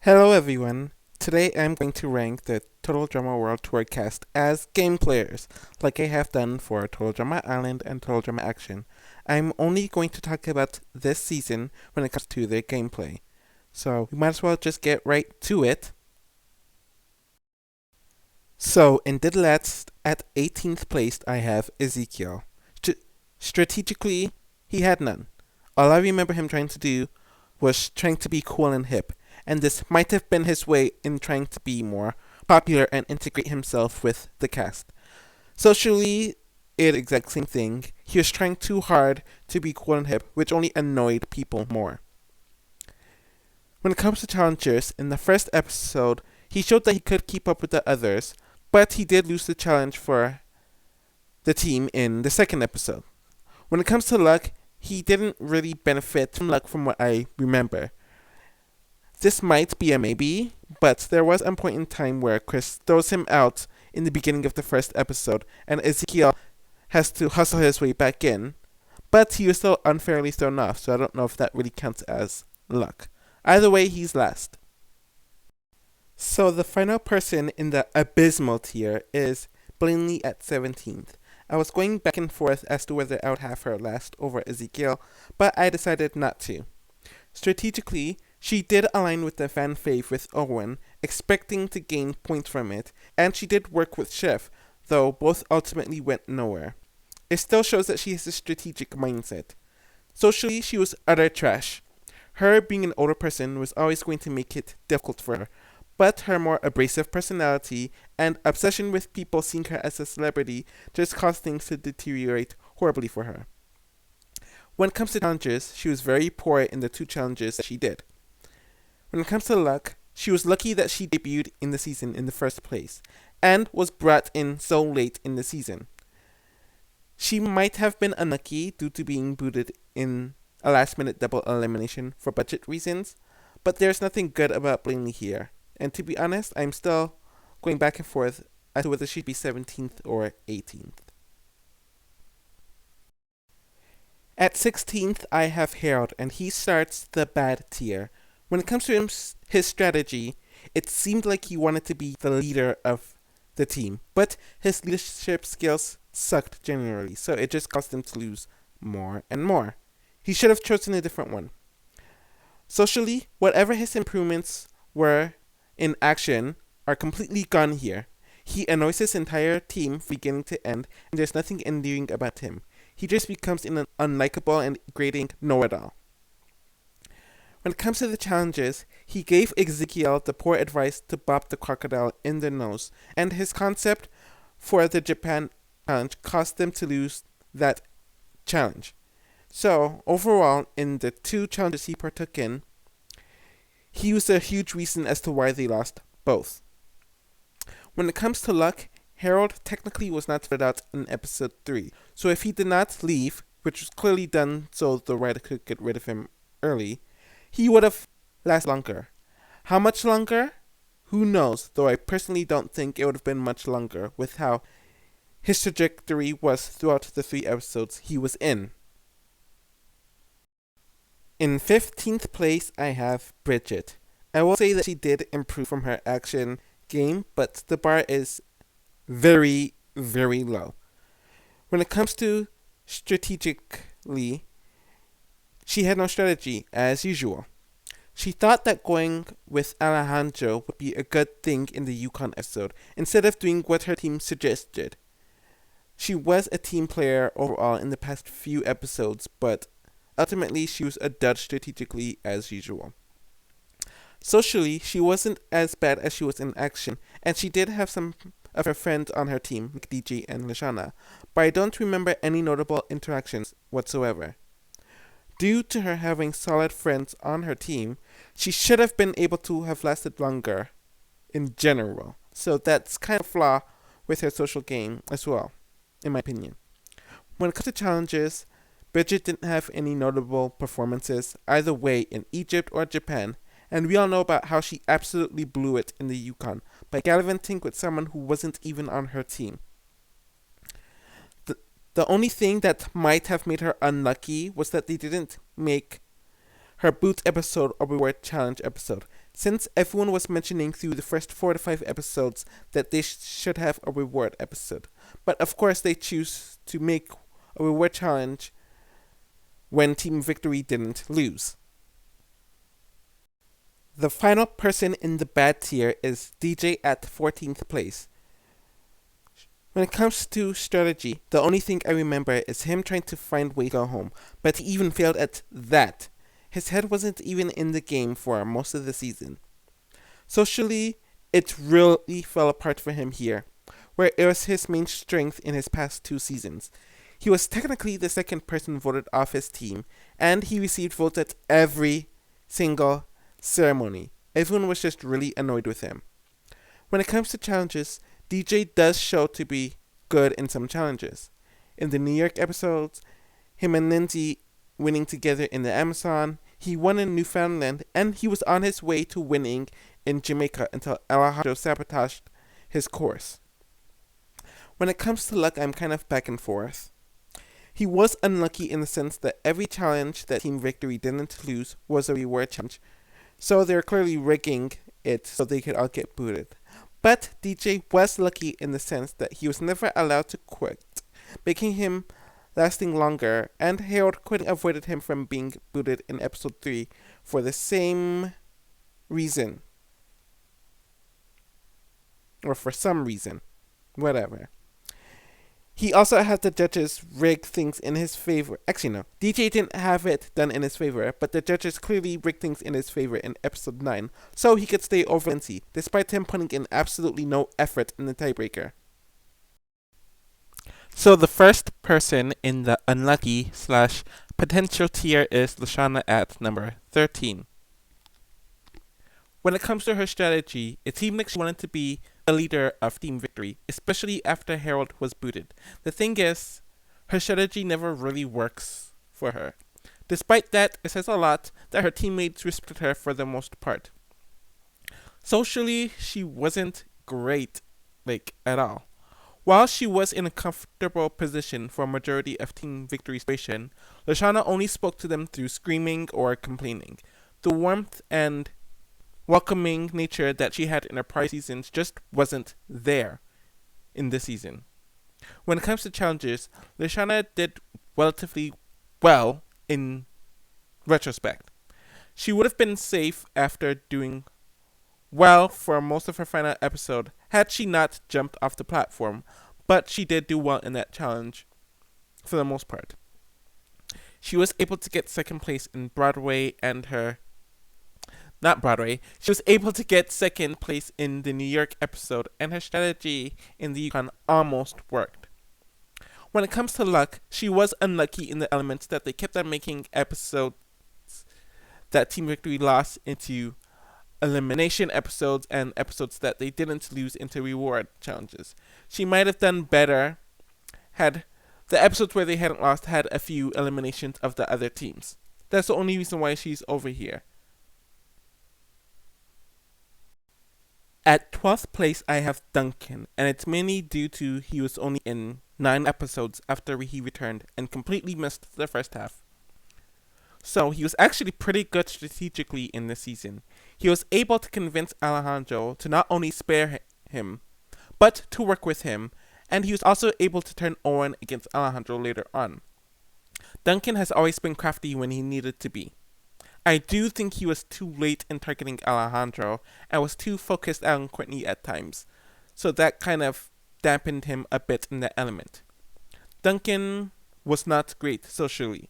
Hello everyone. Today I'm going to rank the Total Drama World Tour cast as game players, like I have done for Total Drama Island and Total Drama Action. I'm only going to talk about this season when it comes to their gameplay. So we might as well just get right to it. So in Diddlats at 18th place I have Ezekiel. Strategically, he had none. All I remember him trying to do was trying to be cool and hip, and this might have been his way in trying to be more popular and integrate himself with the cast. Socially, it exact same thing. He was trying too hard to be cool and hip, which only annoyed people more. When it comes to challengers, in the first episode, he showed that he could keep up with the others, but he did lose the challenge for the team in the second episode. When it comes to luck, he didn't really benefit from luck from what I remember. This might be a maybe, but there was a point in time where Chris throws him out in the beginning of the first episode, and Ezekiel has to hustle his way back in, but he was still unfairly thrown off, so I don't know if that really counts as luck. Either way, he's last. So the final person in the abysmal tier is Blingley at 17th. I was going back and forth as to whether I would have her last over Ezekiel, but I decided not to. Strategically, she did align with the fan fave with Owen, expecting to gain points from it, and she did work with Chef, though both ultimately went nowhere. It still shows that she has a strategic mindset. Socially, she was utter trash. Her being an older person was always going to make it difficult for her, but her more abrasive personality and obsession with people seeing her as a celebrity just caused things to deteriorate horribly for her. When it comes to challenges, she was very poor in the two challenges that she did. When it comes to luck, she was lucky that she debuted in the season in the first place, and was brought in so late in the season. She might have been unlucky due to being booted in a last-minute double elimination for budget reasons, but there's nothing good about Blingley here. And to be honest, I'm still going back and forth as to whether she'd be 17th or 18th. At 16th, I have Herald, and he starts the bad tier. When it comes to his strategy, it seemed like he wanted to be the leader of the team, but his leadership skills sucked generally, so it just caused him to lose more and more. He should have chosen a different one. Socially, whatever his improvements were in action are completely gone here. He annoys his entire team from beginning to end, and there's nothing endearing about him. He just becomes an unlikable and grating know-it-all. When it comes to the challenges, he gave Ezekiel the poor advice to bop the crocodile in the nose, and his concept for the Japan challenge caused them to lose that challenge. So, overall, in the two challenges he partook in, he was a huge reason as to why they lost both. When it comes to luck, Herald technically was not voted out in episode 3, so if he did not leave, which was clearly done so the writer could get rid of him early, he would have lasted longer. How much longer? Who knows, though I personally don't think it would have been much longer with how his trajectory was throughout the 3 episodes he was in. In 15th place, I have Bridget. I will say that she did improve from her action game, but the bar is very, very low. When it comes to strategically, she had no strategy, as usual. She thought that going with Alejandro would be a good thing in the Yukon episode, instead of doing what her team suggested. She was a team player overall in the past few episodes, but ultimately she was a dud strategically as usual. Socially, she wasn't as bad as she was in action, and she did have some of her friends on her team, like DJ and Leshana, but I don't remember any notable interactions whatsoever. Due to her having solid friends on her team, she should have been able to have lasted longer in general, so that's kind of a flaw with her social game as well, in my opinion. When it comes to challenges, Bridget didn't have any notable performances either way in Egypt or Japan, and we all know about how she absolutely blew it in the Yukon by gallivanting with someone who wasn't even on her team. The only thing that might have made her unlucky was that they didn't make her boot episode or reward challenge episode, since everyone was mentioning through the first 4 to 5 episodes that they should have a reward episode. But of course, they choose to make a reward challenge when Team Victory didn't lose. The final person in the bad tier is DJ at 14th place. When it comes to strategy, the only thing I remember is him trying to find ways to go home, but he even failed at that. His head wasn't even in the game for most of the season. Socially, it really fell apart for him here, where it was his main strength in his past 2 seasons. He was technically the second person voted off his team, and he received votes at every single ceremony. Everyone was just really annoyed with him. When it comes to challenges, DJ does show to be good in some challenges. In the New York episodes, him and Lindsey winning together in the Amazon, he won in Newfoundland, and he was on his way to winning in Jamaica until Alejandro sabotaged his course. When it comes to luck, I'm kind of back and forth. He was unlucky in the sense that every challenge that Team Victory didn't lose was a reward challenge, so they're clearly rigging it so they could all get booted. But DJ was lucky in the sense that he was never allowed to quit, making him lasting longer, and Herald quitting avoided him from being booted in episode 3 for the same reason. Or for some reason. Whatever. He also had the judges rig things in his favor. Actually, no. DJ didn't have it done in his favor, but the judges clearly rigged things in his favor in episode 9, so he could stay over Lindsey, despite him putting in absolutely no effort in the tiebreaker. So the first person in the unlucky / potential tier is Leshana at number 13. When it comes to her strategy, it seemed like she wanted to be the leader of Team Victory, especially after Herald was booted. The thing is, her strategy never really works for her. Despite that, it says a lot that her teammates respected her for the most part. Socially, she wasn't great, at all. While she was in a comfortable position for a majority of Team Victory's situation, Leshana only spoke to them through screaming or complaining. The warmth and welcoming nature that she had in her prior seasons just wasn't there in this season. When it comes to challenges, Leshana did relatively well in retrospect. She would have been safe after doing well for most of her final episode had she not jumped off the platform, but she did do well in that challenge for the most part. She was able to get second place in Broadway and she was able to get second place in the New York episode, and her strategy in the Yukon almost worked. When it comes to luck, she was unlucky in the elements that they kept on making episodes that Team Victory lost into elimination episodes and episodes that they didn't lose into reward challenges. She might have done better had the episodes where they hadn't lost had a few eliminations of the other teams. That's the only reason why she's over here. At 12th place, I have Duncan, and it's mainly due to he was only in 9 episodes after he returned and completely missed the first half. So he was actually pretty good strategically in this season. He was able to convince Alejandro to not only spare him, but to work with him, and he was also able to turn Owen against Alejandro later on. Duncan has always been crafty when he needed to be. I do think he was too late in targeting Alejandro and was too focused on Courtney at times, so that kind of dampened him a bit in that element. Duncan was not great socially.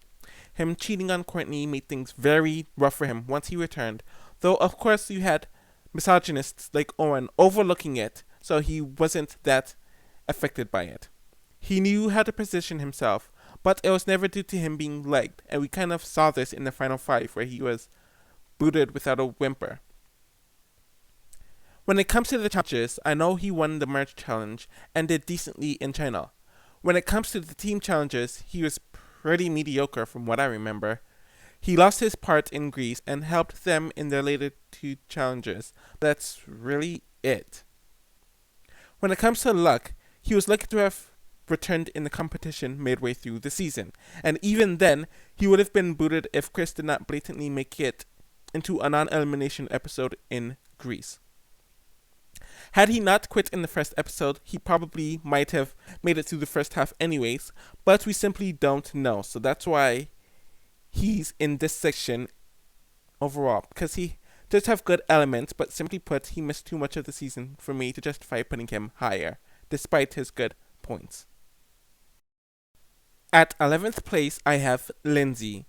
Him cheating on Courtney made things very rough for him once he returned, though of course you had misogynists like Owen overlooking it, so he wasn't that affected by it. He knew how to position himself, but it was never due to him being legged, and we kind of saw this in the final 5 where he was booted without a whimper. When it comes to the challenges, I know he won the merge challenge and did decently in China. When it comes to the team challenges, he was pretty mediocre from what I remember. He lost his part in Greece and helped them in their later 2 challenges. That's really it. When it comes to luck, he was lucky to have returned in the competition midway through the season. And even then, he would have been booted if Chris did not blatantly make it into a non-elimination episode in Greece. Had he not quit in the first episode, he probably might have made it through the first half anyways, but we simply don't know. So that's why he's in this section overall, because he does have good elements, but simply put, he missed too much of the season for me to justify putting him higher, despite his good points. At 11th place, I have Lindsey.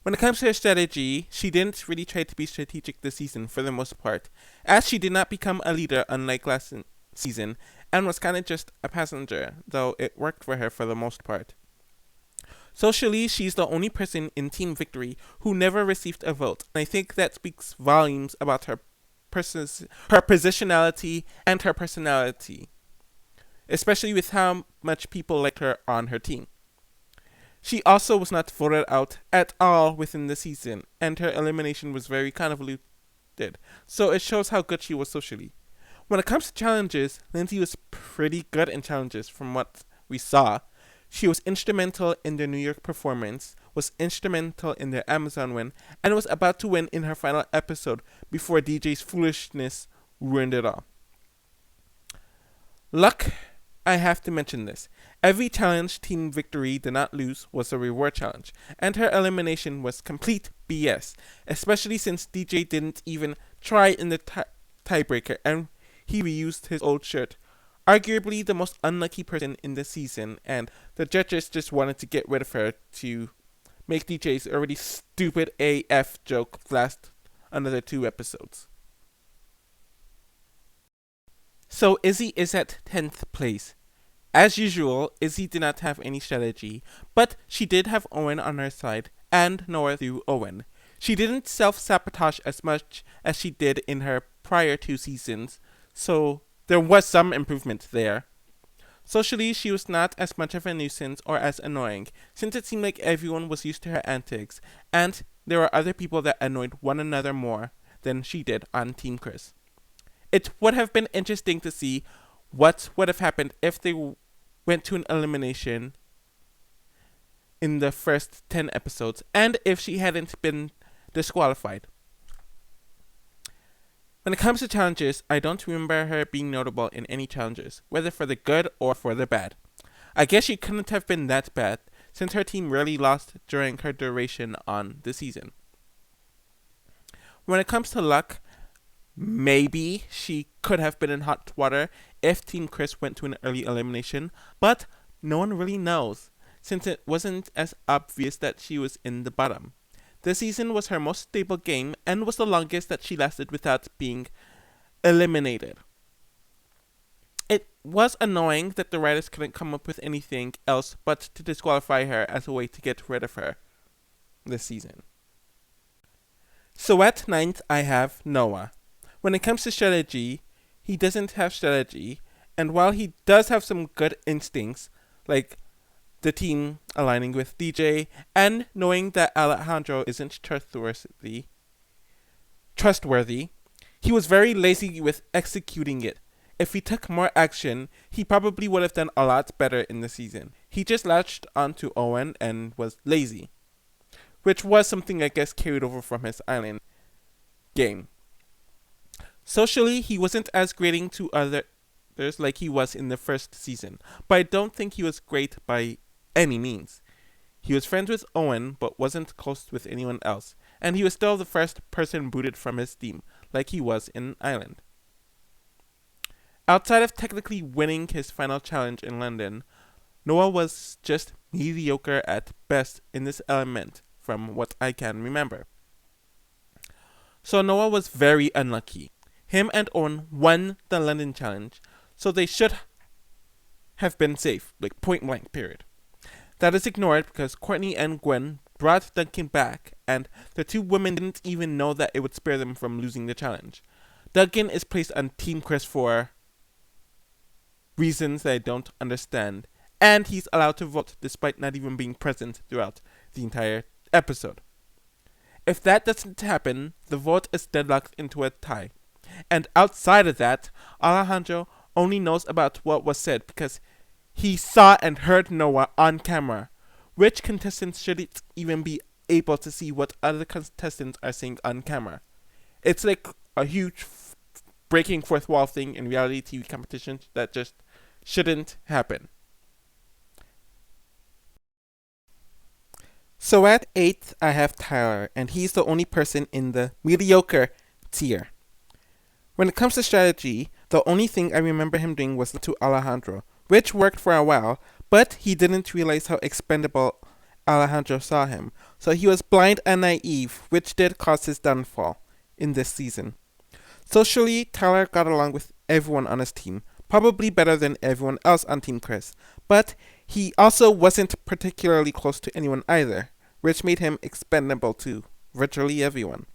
When it comes to her strategy, she didn't really try to be strategic this season for the most part, as she did not become a leader unlike last season, and was kind of just a passenger, though it worked for her for the most part. Socially, she's the only person in Team Victory who never received a vote, and I think that speaks volumes about her positionality and her personality, especially with how much people liked her on her team. She also was not voted out at all within the season, and her elimination was very convoluted, so it shows how good she was socially. When it comes to challenges, Lindsey was pretty good in challenges from what we saw. She was instrumental in their New York performance, was instrumental in their Amazon win, and was about to win in her final episode before DJ's foolishness ruined it all. Luck, I have to mention this. Every challenge Team Victory did not lose was a reward challenge, and her elimination was complete BS, especially since DJ didn't even try in the tiebreaker and he reused his old shirt. Arguably the most unlucky person in the season, and the judges just wanted to get rid of her to make DJ's already stupid AF joke last another 2 episodes. So Izzy is at 10th place. As usual, Izzy did not have any strategy, but she did have Owen on her side, and Noah through Owen. She didn't self-sabotage as much as she did in her prior 2 seasons, so there was some improvement there. Socially, she was not as much of a nuisance or as annoying, since it seemed like everyone was used to her antics, and there were other people that annoyed one another more than she did on Team Chris. It would have been interesting to see what would have happened if they went to an elimination in the first 10 episodes, and if she hadn't been disqualified. When it comes to challenges, I don't remember her being notable in any challenges, whether for the good or for the bad. I guess she couldn't have been that bad, since her team rarely lost during her duration on the season. When it comes to luck, maybe she could have been in hot water if Team Chris went to an early elimination, but no one really knows, since it wasn't as obvious that she was in the bottom. This season was her most stable game and was the longest that she lasted without being eliminated. It was annoying that the writers couldn't come up with anything else but to disqualify her as a way to get rid of her this season. So at 9th, I have Noah. When it comes to strategy, he doesn't have strategy, and while he does have some good instincts, like the team aligning with DJ and knowing that Alejandro isn't trustworthy, he was very lazy with executing it. If he took more action, he probably would have done a lot better in the season. He just latched onto Owen and was lazy, which was something I guess carried over from his island game. Socially, he wasn't as grating to others like he was in the first season, but I don't think he was great by any means. He was friends with Owen, but wasn't close with anyone else, and he was still the first person booted from his team, like he was in Ireland. Outside of technically winning his final challenge in London, Noah was just mediocre at best in this element, from what I can remember. So Noah was very unlucky. Him and Owen won the London challenge, so they should have been safe, like point blank, period. That is ignored because Courtney and Gwen brought Duncan back, and the 2 women didn't even know that it would spare them from losing the challenge. Duncan is placed on Team Chris for reasons that I don't understand, and he's allowed to vote despite not even being present throughout the entire episode. If that doesn't happen, the vote is deadlocked into a tie. And outside of that, Alejandro only knows about what was said because he saw and heard Noah on camera. Which contestants shouldn't even be able to see what other contestants are saying on camera? It's like a huge breaking fourth wall thing in reality TV competitions that just shouldn't happen. So at 8th, I have Tyler, and he's the only person in the mediocre tier. When it comes to strategy, the only thing I remember him doing was to Alejandro, which worked for a while, but he didn't realize how expendable Alejandro saw him, so he was blind and naive, which did cause his downfall in this season. Socially, Tyler got along with everyone on his team, probably better than everyone else on Team Chris, but he also wasn't particularly close to anyone either, which made him expendable to virtually everyone.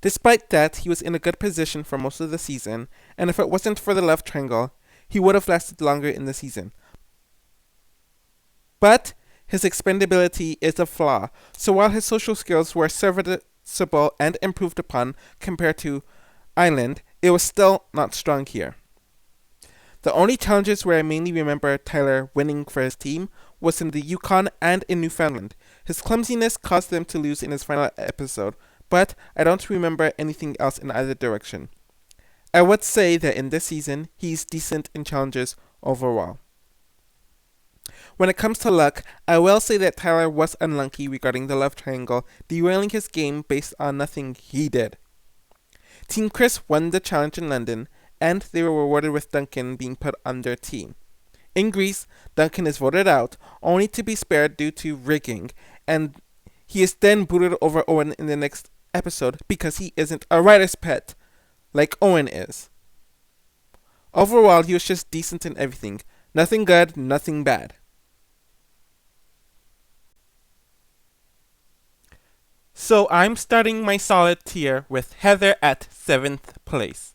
Despite that, he was in a good position for most of the season, and if it wasn't for the love triangle, he would have lasted longer in the season. But his expendability is a flaw, so while his social skills were serviceable and improved upon compared to Island, it was still not strong here. The only challenges where I mainly remember Tyler winning for his team was in the Yukon and in Newfoundland. His clumsiness caused them to lose in his final episode, but I don't remember anything else in either direction. I would say that in this season, he's decent in challenges overall. When it comes to luck, I will say that Tyler was unlucky regarding the love triangle, derailing his game based on nothing he did. Team Chris won the challenge in London, and they were rewarded with Duncan being put on their team. In Greece, Duncan is voted out, only to be spared due to rigging, and he is then booted over Owen in the next episode because he isn't a writer's pet, like Owen is. Overall, he was just decent in everything. Nothing good, nothing bad. So I'm starting my solid tier with Heather at 7th place.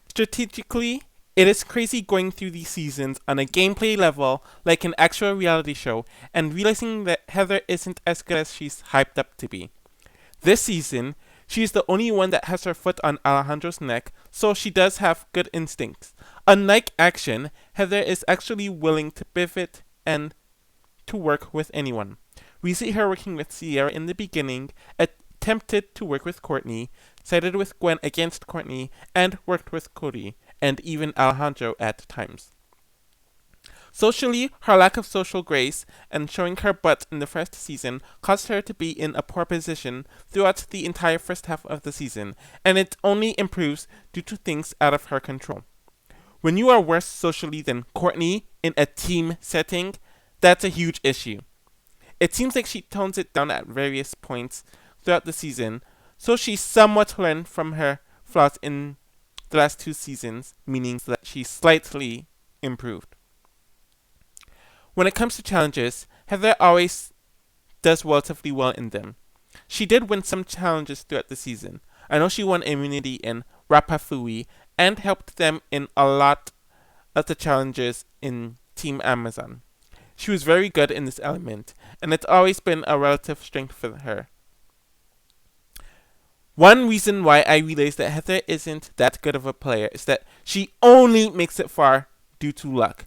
Strategically, it is crazy going through these seasons on a gameplay level like an actual reality show and realizing that Heather isn't as good as she's hyped up to be. This season, she's the only one that has her foot on Alejandro's neck, so she does have good instincts. Unlike Action, Heather is actually willing to pivot and to work with anyone. We see her working with Sierra in the beginning, attempted to work with Courtney, sided with Gwen against Courtney, and worked with Cody, and even Alejandro at times. Socially, her lack of social grace and showing her butt in the first season caused her to be in a poor position throughout the entire first half of the season, and it only improves due to things out of her control. When you are worse socially than Courtney in a team setting, that's a huge issue. It seems like she tones it down at various points throughout the season, so she somewhat learned from her flaws in the last 2 seasons, meaning that she slightly improved. When it comes to challenges, Heather always does relatively well in them. She did win some challenges throughout the season. I know she won immunity in Rapafui and helped them in a lot of the challenges in Team Amazon. She was very good in this element, and it's always been a relative strength for her. One reason why I realized that Heather isn't that good of a player is that she only makes it far due to luck.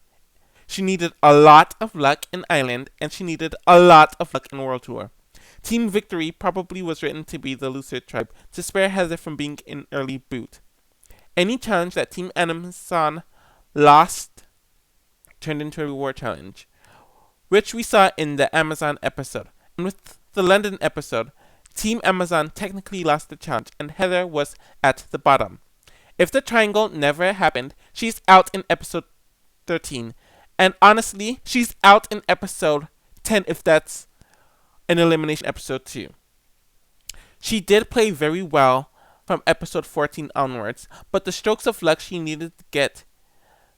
She needed a lot of luck in Island, and she needed a lot of luck in World Tour. Team Victory probably was written to be the loser tribe to spare Heather from being in early boot. Any challenge that Team Amazon lost turned into a reward challenge, which we saw in the Amazon episode. And with the London episode, Team Amazon technically lost the challenge, and Heather was at the bottom. If the triangle never happened, she's out in episode 13. And honestly, she's out in episode 10 if that's an elimination episode too. She did play very well from episode 14 onwards, but the strokes of luck she needed to get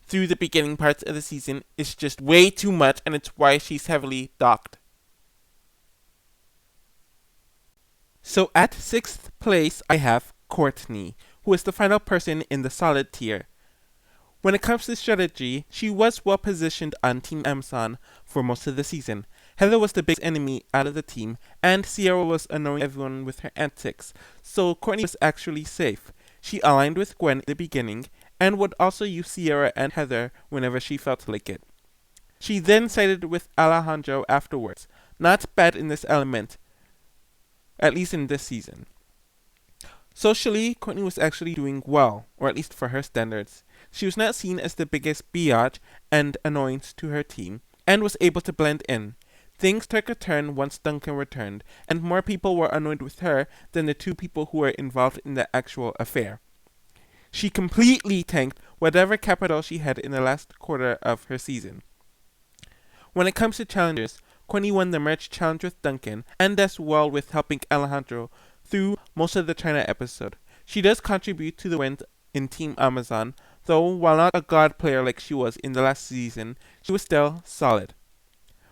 through the beginning parts of the season is just way too much, and it's why she's heavily docked. So at 6th place, I have Courtney, who is the final person in the solid tier. When it comes to strategy, she was well positioned on Team Amazon for most of the season. Heather was the biggest enemy out of the team, and Sierra was annoying everyone with her antics, so Courtney was actually safe. She aligned with Gwen in the beginning, and would also use Sierra and Heather whenever she felt like it. She then sided with Alejandro afterwards. Not bad in this element, at least in this season. Socially, Courtney was actually doing well, or at least for her standards. She was not seen as the biggest biatch and annoyance to her team, and was able to blend in. Things took a turn once Duncan returned, and more people were annoyed with her than the two people who were involved in the actual affair. She completely tanked whatever capital she had in the last quarter of her season. When it comes to challenges, Courtney won the merch challenge with Duncan, and does well with helping Alejandro through most of the China episode. She does contribute to the win in Team Amazon, though while not a god player like she was in the last season, she was still solid.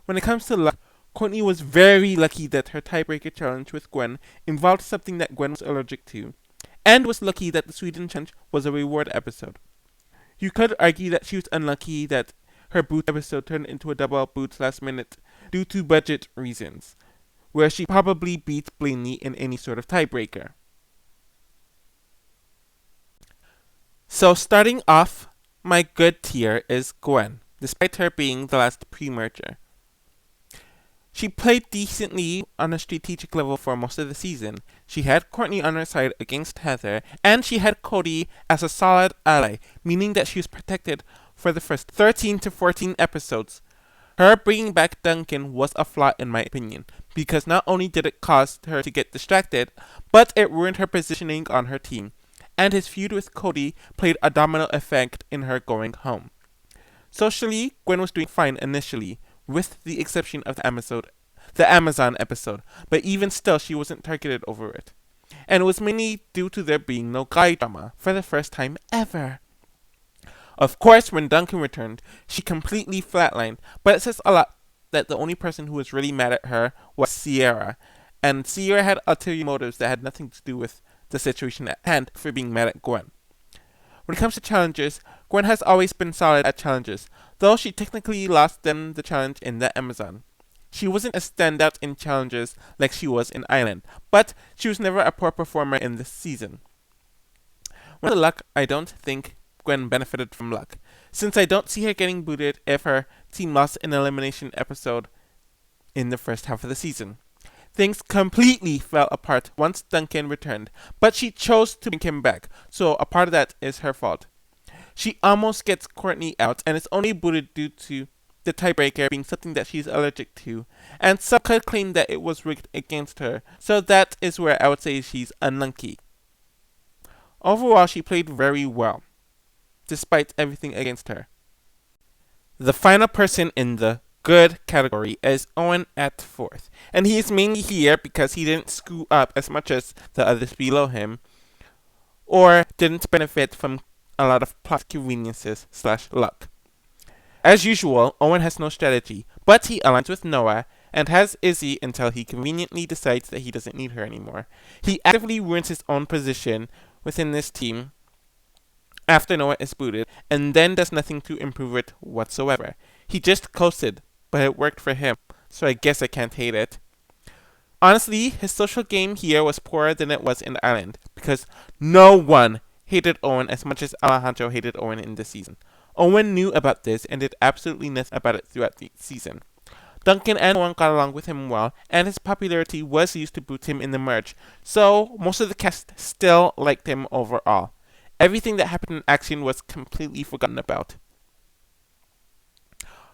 When it comes to luck, Courtney was very lucky that her tiebreaker challenge with Gwen involved something that Gwen was allergic to, and was lucky that the Sweden challenge was a reward episode. You could argue that she was unlucky that her boot episode turned into a double boots last minute due to budget reasons, where she probably beat Blingley in any sort of tiebreaker. So starting off, my good tier is Gwen, despite her being the last pre-merger. She played decently on a strategic level for most of the season. She had Courtney on her side against Heather, and she had Cody as a solid ally, meaning that she was protected for the first 13 to 14 episodes. Her bringing back Duncan was a flaw in my opinion, because not only did it cause her to get distracted, but it ruined her positioning on her team, and his feud with Cody played a domino effect in her going home. Socially, Gwen was doing fine initially, with the exception of the Amazon episode, but even still she wasn't targeted over it. And it was mainly due to there being no guy drama, for the first time ever. Of course, when Duncan returned, she completely flatlined, but it says a lot that the only person who was really mad at her was Sierra, and Sierra had ulterior motives that had nothing to do with the situation at hand for being mad at Gwen. When it comes to challenges, Gwen has always been solid at challenges, though she technically lost them the challenge in the Amazon. She wasn't a standout in challenges like she was in Island, but she was never a poor performer in this season. When it comes to luck, I don't think Gwen benefited from luck, since I don't see her getting booted if her team lost an elimination episode in the first half of the season. Things completely fell apart once Duncan returned, but she chose to bring him back, so a part of that is her fault. She almost gets Courtney out, and is only booted due to the tiebreaker being something that she's allergic to, and some could claim that it was rigged against her, so that is where I would say she's unlucky. Overall, she played very well, despite everything against her. The final person in the good category is Owen at 4th, and he is mainly here because he didn't screw up as much as the others below him, or didn't benefit from a lot of plot conveniences / luck. As usual, Owen has no strategy, but he aligns with Noah and has Izzy until he conveniently decides that he doesn't need her anymore. He actively ruins his own position within this team after Noah is booted, and then does nothing to improve it whatsoever. He just coasted, but it worked for him, so I guess I can't hate it. Honestly, his social game here was poorer than it was in Island, because no one hated Owen as much as Alejandro hated Owen in this season. Owen knew about this and did absolutely nothing about it throughout the season. Duncan and Owen got along with him well, and his popularity was used to boot him in the merge, so most of the cast still liked him overall. Everything that happened in action was completely forgotten about.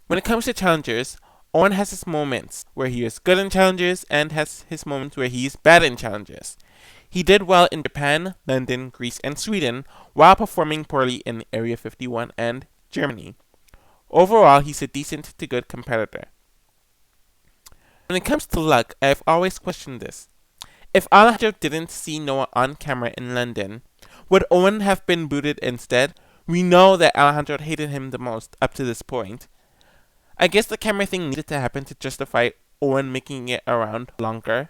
When it comes to challengers, Owen has his moments where he is good in challenges and has his moments where he is bad in challenges. He did well in Japan, London, Greece, and Sweden, while performing poorly in Area 51 and Germany. Overall, he's a decent to good competitor. When it comes to luck, I have always questioned this. If Alejandro didn't see Noah on camera in London, would Owen have been booted instead? We know that Alejandro hated him the most up to this point. I guess the camera thing needed to happen to justify Owen making it around longer.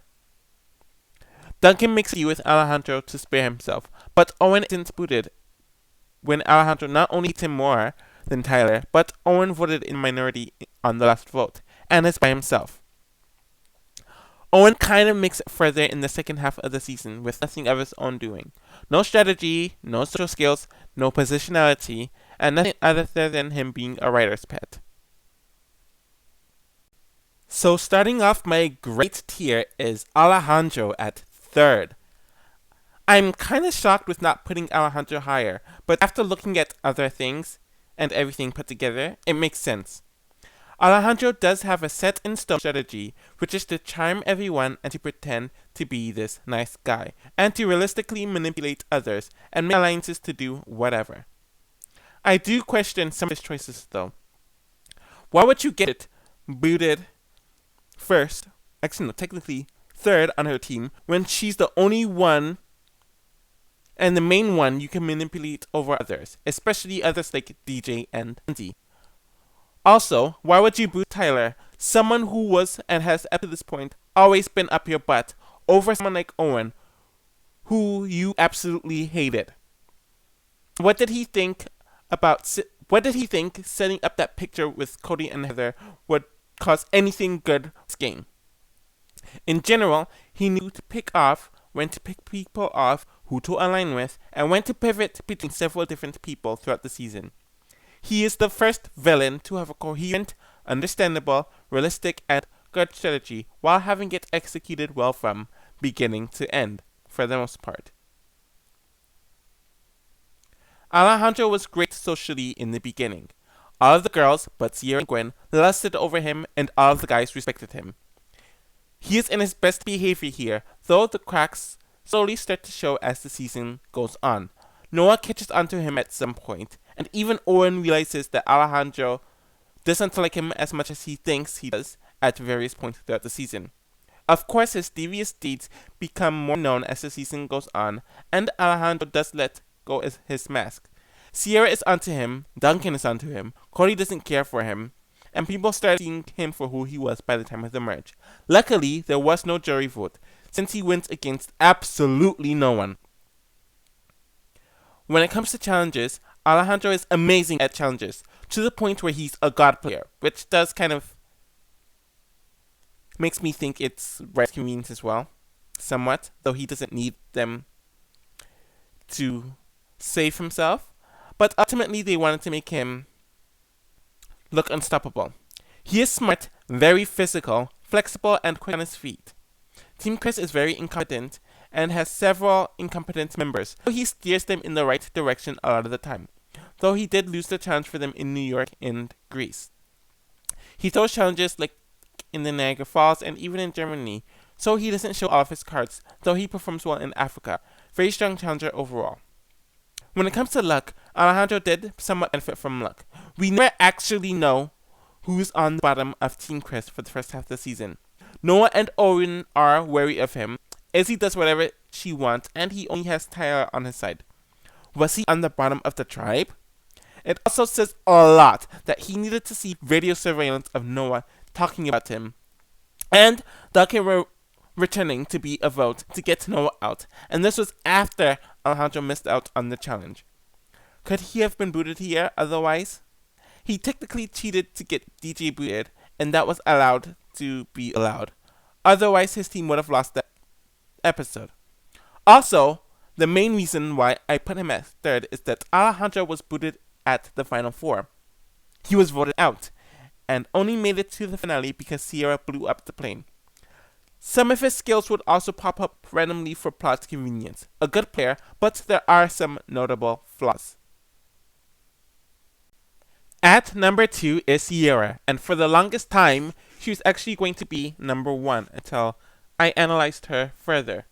Duncan makes a deal with Alejandro to spare himself, but Owen isn't booted when Alejandro not only hates him more than Tyler, but Owen voted in minority on the last vote, and is by himself. Owen kind of makes it further in the second half of the season with nothing of his own doing. No strategy, no social skills, no positionality, and nothing other than him being a writer's pet. So starting off my great tier is Alejandro at 3rd. I'm kind of shocked with not putting Alejandro higher, but after looking at other things and everything put together, it makes sense. Alejandro does have a set-in-stone strategy, which is to charm everyone and to pretend to be this nice guy, and to realistically manipulate others and make alliances to do whatever. I do question some of his choices though. Why would you get it booted first, actually no, technically 3rd on her team, when she's the only one and the main one you can manipulate over others, especially others like DJ and Lindsey? Also, why would you boot Tyler, someone who was and has up to this point always been up your butt, over someone like Owen, who you absolutely hated? What did he think setting up that picture with Cody and Heather would cause anything good this game? In general, he knew to pick off, when to pick people off, who to align with, and when to pivot between several different people throughout the season. He is the first villain to have a coherent, understandable, realistic, and good strategy while having it executed well from beginning to end, for the most part. Alejandro was great socially in the beginning. All of the girls, but Sierra and Gwen, lusted over him and all of the guys respected him. He is in his best behavior here, though the cracks slowly start to show as the season goes on. Noah catches onto him at some point, and even Owen realizes that Alejandro doesn't like him as much as he thinks he does at various points throughout the season. Of course, his devious deeds become more known as the season goes on, and Alejandro does let go of his mask. Sierra is onto him, Duncan is onto him, Cody doesn't care for him, and people start seeing him for who he was by the time of the merge. Luckily, there was no jury vote, since he wins against absolutely no one. When it comes to challenges, Alejandro is amazing at challenges, to the point where he's a god player, which does kind of makes me think it's right convenience as well, somewhat, though he doesn't need them to save himself. But ultimately, they wanted to make him look unstoppable. He is smart, very physical, flexible, and quick on his feet. Team Chris is very incompetent and has several incompetent members, so he steers them in the right direction a lot of the time, though he did lose the challenge for them in New York and Greece. He throws challenges like in the Niagara Falls and even in Germany, so he doesn't show all of his cards, though he performs well in Africa. Very strong challenger overall. When it comes to luck, Alejandro did somewhat benefit from luck. We never actually know who's on the bottom of Team Chris for the first half of the season. Noah and Owen are wary of him. Izzy does whatever she wants, and he only has Tyler on his side. Was he on the bottom of the tribe? It also says a lot that he needed to see video surveillance of Noah talking about him, and Duncan returning to be a vote to get Noah out, and this was after Alejandro missed out on the challenge. Could he have been booted here otherwise? He technically cheated to get DJ booted, and that was allowed to be allowed. Otherwise, his team would have lost that episode. Also, the main reason why I put him at 3rd is that Alejandro was booted at the Final Four. He was voted out, and only made it to the finale because Sierra blew up the plane. Some of his skills would also pop up randomly for plot convenience. A good player, but there are some notable flaws. At number 2 is Sierra, and for the longest time, she was actually going to be number 1 until I analyzed her further.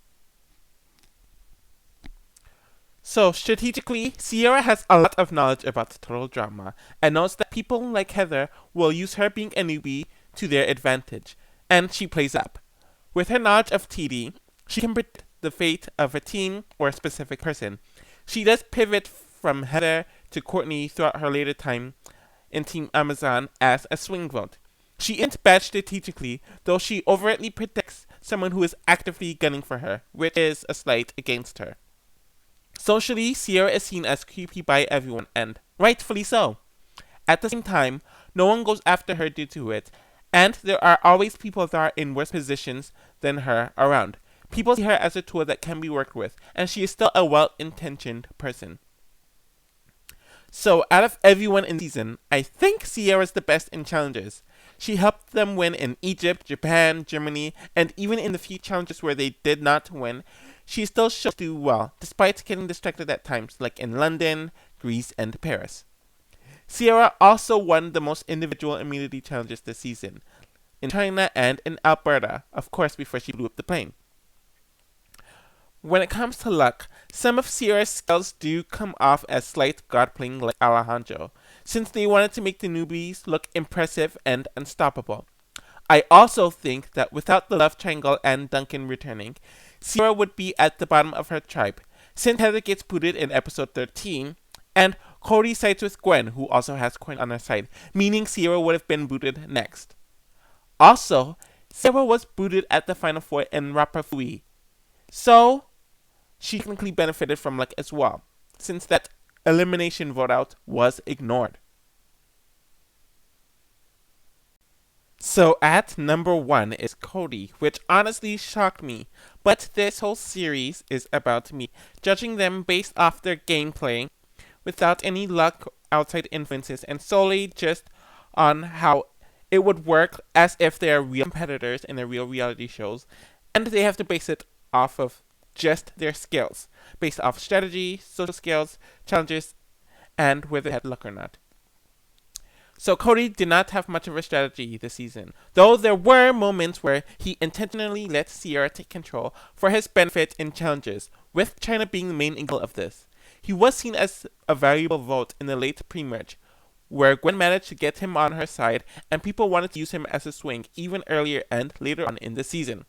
So, strategically, Sierra has a lot of knowledge about the total drama, and knows that people like Heather will use her being a newbie to their advantage, and she plays up. With her knowledge of TD, she can predict the fate of a team or a specific person. She does pivot from Heather to Courtney throughout her later time in Team Amazon as a swing vote. She isn't bad strategically, though she overtly protects someone who is actively gunning for her, which is a slight against her. Socially, Sierra is seen as creepy by everyone, and rightfully so. At the same time, no one goes after her due to it, And there are always people that are in worse positions than her around. People see her as a tool that can be worked with, and she is still a well-intentioned person. So, out of everyone in the season, I think Sierra's the best in challenges. She helped them win in Egypt, Japan, Germany, and even in the few challenges where they did not win, she still shows to do well, despite getting distracted at times, like in London, Greece, and Paris. Sierra also won the most individual immunity challenges this season, in China and in Alberta, of course before she blew up the plane. When it comes to luck, some of Sierra's skills do come off as slight god-playing like Alejandro, since they wanted to make the newbies look impressive and unstoppable. I also think that without the love triangle and Duncan returning, Sierra would be at the bottom of her tribe, since Heather gets booted in episode 13, and Cody sides with Gwen, who also has Gwen on her side, meaning Sierra would have been booted next. Also, Sierra was booted at the Final Four in Rapafui, so she technically benefited from luck as well, since that elimination vote out was ignored. So at number 1 is Cody, which honestly shocked me, but this whole series is about me judging them based off their gameplay, without any luck, outside influences, and solely just on how it would work as if they are real competitors in their real reality shows, and they have to base it off of just their skills, based off strategy, social skills, challenges, and whether they had luck or not. So Cody did not have much of a strategy this season, though there were moments where he intentionally let Sierra take control for his benefit in challenges, with China being the main angle of this. He was seen as a valuable vote in the late pre-merge, where Gwen managed to get him on her side, and people wanted to use him as a swing even earlier and later on in the season.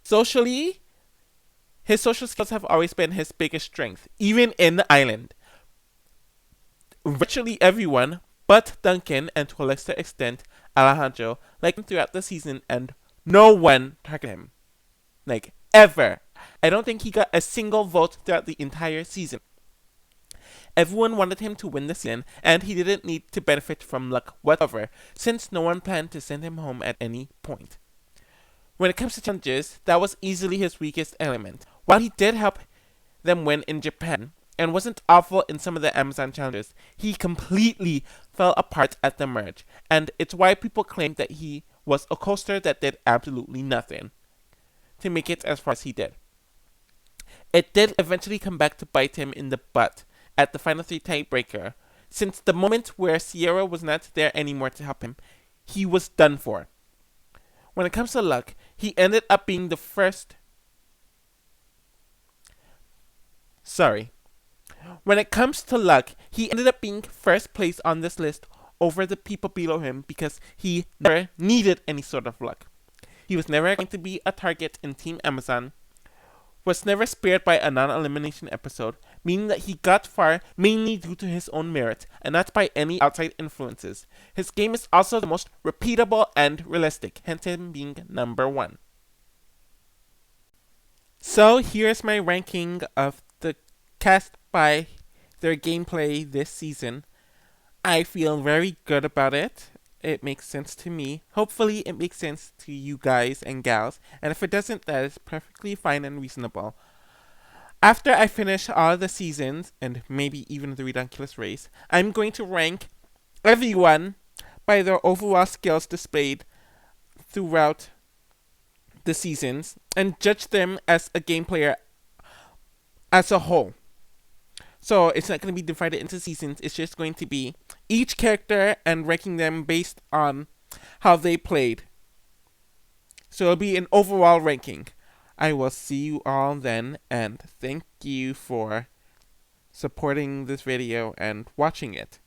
Socially, his social skills have always been his biggest strength, even in the island. Virtually everyone, but Duncan, and to a lesser extent, Alejandro, liked him throughout the season, and no one targeted him. Like, ever. I don't think he got a single vote throughout the entire season. Everyone wanted him to win the season, and he didn't need to benefit from luck whatsoever, since no one planned to send him home at any point. When it comes to challenges, that was easily his weakest element. While he did help them win in Japan, and wasn't awful in some of the Amazon challenges, he completely fell apart at the merge, and it's why people claim that he was a coaster that did absolutely nothing to make it as far as he did. It did eventually come back to bite him in the butt at the final 3 tiebreaker, since the moment where Sierra was not there anymore to help him, he was done for. When it comes to luck, he ended up being the first... When it comes to luck, he ended up being first place on this list over the people below him because he never needed any sort of luck. He was never going to be a target in Team Amazon, was never spared by a non-elimination episode, meaning that he got far mainly due to his own merit and not by any outside influences. His game is also the most repeatable and realistic, hence him being number 1. So here's my ranking of the cast by their gameplay this season. I feel very good about it. It makes sense to me. Hopefully it makes sense to you guys and gals, and if it doesn't, that is perfectly fine and reasonable. After I finish all the seasons, and maybe even the Redonkulous race, I'm going to rank everyone by their overall skills displayed throughout the seasons, and judge them as a game player as a whole. So it's not going to be divided into seasons, it's just going to be each character and ranking them based on how they played. So it'll be an overall ranking. I will see you all then, and thank you for supporting this video and watching it.